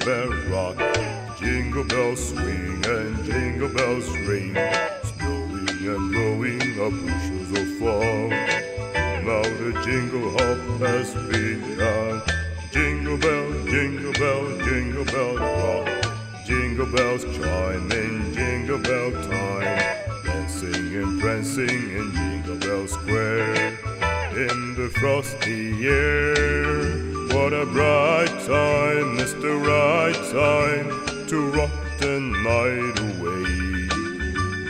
bell rock, jingle bells swing and jingle bells ring, snowing and blowing up bushels of fog. Now the jingle hop has begun. Jingle bell, jingle bell, jingle bell rock, jingle bells chime in jingle bell time, dancing and prancing in Jingle Bell Square. In the frosty air, what a bright time, it's the right time to rock the night away.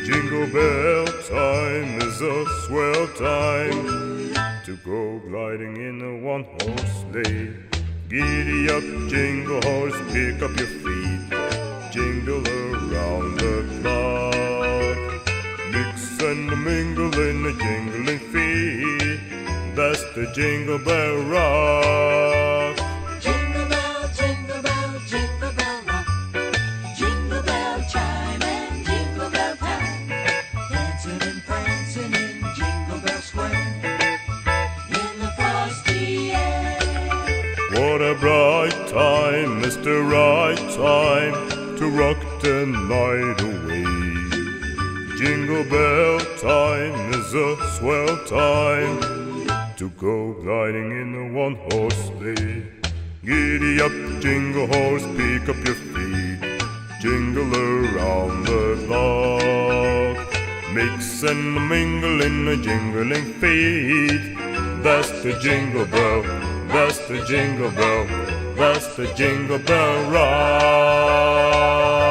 Jingle bell time is a swell time to go gliding in a one-horse sleigh. Giddy up, jingle horse, pick up your feet, jingle around the clock. Mix and mingle in the jingling feet, that's the Jingle Bell Rock. Jingle bell, jingle bell, jingle bell rock, jingle bell chime and jingle bell time, dancing and prancing in Jingle Bell Square, in the frosty air. What a bright time, it's the right time to rock the night away. Jingle bell time is a swell time to go gliding in a one-horse sleigh. Giddy up, jingle horse, pick up your feet, jingle around the clock. Mix and mingle in the jingling feet, that's the jingle bell, that's the jingle bell, that's the Jingle Bell Rock.